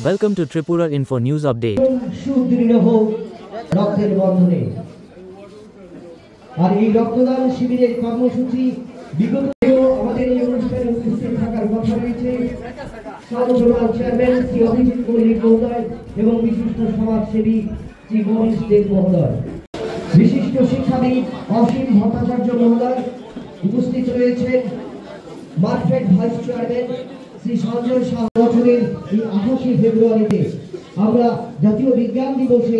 Welcome to Tripura Info News Update. সুদৃঢ় হোক রক্তের বন্ধনে। আর এই রক্তদান শিবিরের কর্মসূচি বিগত আমাদের এই অনুষ্ঠানে উপস্থিত থাকার কথা রয়েছে সর্বজনাল চেয়ারম্যান শ্রী অভিজিৎ মল্লিক মহোদয় এবং বিশিষ্ট সমাজসেবী শ্রী গণেশ দেব মহোদয়, বিশিষ্ট শিক্ষাবিদ অসীম ভট্টাচার্য মহোদয়, উপস্থিত রয়েছেন market vice chairman Shri Sanjay Shah. বছরের এই 28 ফেব্রুয়ারিতে আমরা জাতীয় বিজ্ঞান দিবসে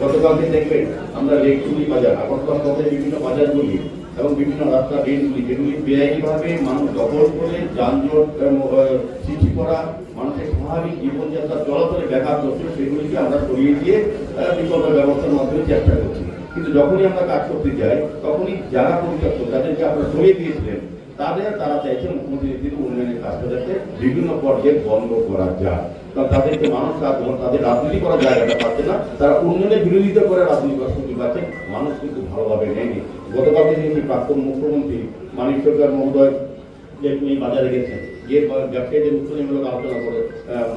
গতকালকে দেখবেন আমরা লেকটুলি বাজার আগরতলা পথে বিভিন্ন বাজারগুলি এবং বিভিন্ন রাস্তা ড্রেনগুলি যেগুলি বেআইনিভাবে মানুষ দখল করে যানজট সৃষ্টি করা, মানুষের স্বাভাবিক জীবনযাত্রা চলাচলে ব্যাঘাত করছিল, সেগুলিকে আমরা সরিয়ে দিয়ে বিকল্প ব্যবস্থার মাধ্যমে চেষ্টা করছি। কিন্তু যখনই আমরা কাজ করতে যাই তখনই যারা পরিচালক যাদেরকে আপনারা সরিয়ে দিয়েছিলেন তারা চাইছে মুখ্যমন্ত্রী নেতৃত্বে উন্নয়নের কাজটা যাতে বিভিন্ন পর্যায়ে বন্ধ করা যায়, কারণ তাদেরকে মানুষ তাদের রাজনীতি করার জায়গাটা পাচ্ছে না, তারা উন্নয়নের বিরোধিতা করে রাজনীতি করার সুযোগ পাচ্ছে, মানুষ কিন্তু ভালোভাবে নেয়নি। গতকালকে তিনি প্রাক্তন মুখ্যমন্ত্রী মানিক সরকার মহোদয় যে বাজারে গেছেন, গিয়ে ব্যবসায়ীদের উত্তরণমূলক আলোচনা করে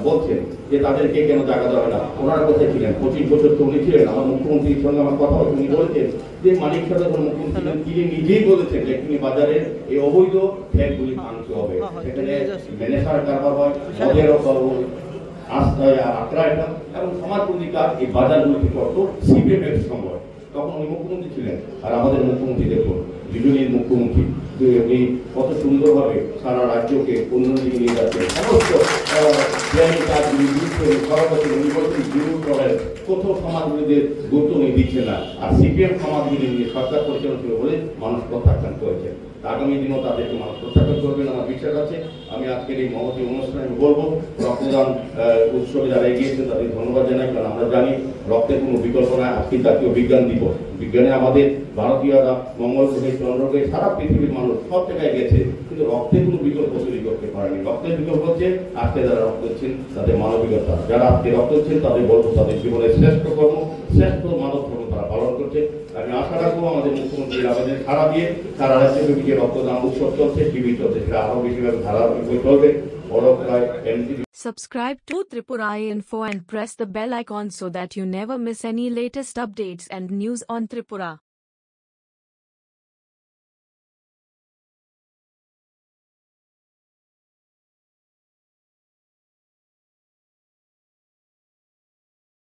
বলছেন যে তাদেরকে কেন জায়গা দেওয়া হয় না। ওনারা কোথায় ছিলেন? 25 বছর তো উনি ছিলেন। আমার মুখ্যমন্ত্রীর সঙ্গে আমার কথা হচ্ছে, উনি বলেছেন যে মানিক সরকার মুখ্যমন্ত্রী ছিলেন, তিনি নিজেই বলেছেন যে তিনি বাজারের এই অবৈধ ফ্ল্যাটগুলি ভাঙতে হবে, সেখানে ম্যানেজার কারবার হয়, মদের আক্রায়টা এবং সমাজপন্থী কাজ এই বাজারগুলিতে করত সিপিএমের সময়। তখন উনি মুখ্যমন্ত্রী ছিলেন। আর আমাদের মুখ্যমন্ত্রী দেখুন, দুজনের মুখ্যমন্ত্রী উনি কত সুন্দরভাবে সারা রাজ্যকে উন্নয়ন দিকে নিয়ে যাচ্ছেন। সমস্ত কাজগুলি উনি বলছেন বিরোধ করেন, কোথাও সমাজগুলিদের গুরুত্ব উনি দিচ্ছেন না। আর সিপিএম সমাজগুলি নিয়ে সরকার পরিচালনা ছিল বলে মানুষ প্রত্যাখ্যান করেছেন। আগামী দিনও তাদেরকে মানুষ প্রত্যাখ্যান করবেন আমার বিশ্বাস আছে। আমি আজকের এই মহতী অনুষ্ঠানে আমি বলবো, রক্তদান উৎসবে যারা এগিয়েছেন তাদের ধন্যবাদ জানাই, কারণ আমরা জানি রক্তের কোনো বিকল্প নয়। আজকে জাতীয় বিজ্ঞান দিবস, বিজ্ঞানে আমাদের ভারতীয়রা মঙ্গল গ্রহে, চন্দ্রগ্রহে, সারা পৃথিবীর মানুষ সব জায়গায় গেছে, কিন্তু রক্তের কোনো বিকল্প তৈরি করতে পারেনি। রক্তের বিকল্প হচ্ছে আজকে যারা রক্ত দিচ্ছেন তাদের মানবিকতা, যারা আজকে রক্ত দিচ্ছেন তাদের বলবো তাদের জীবনের শ্রেষ্ঠ কর্ম, শ্রেষ্ঠ মানব ধর্ম তারা পালন করছে। আমি আশা রাখবো আমাদের মুখ্যমন্ত্রীর আবেদন সারা দিয়ে সারা রাজ্যব্যাপী যে রক্তদান উৎসব চলছে, টিভি চলছে, সেটা আরো বেশিভাবে ধারাবাহিক চলবে। Subscribe to Tripura Info and press the bell icon so that you never miss any latest updates and news on Tripura.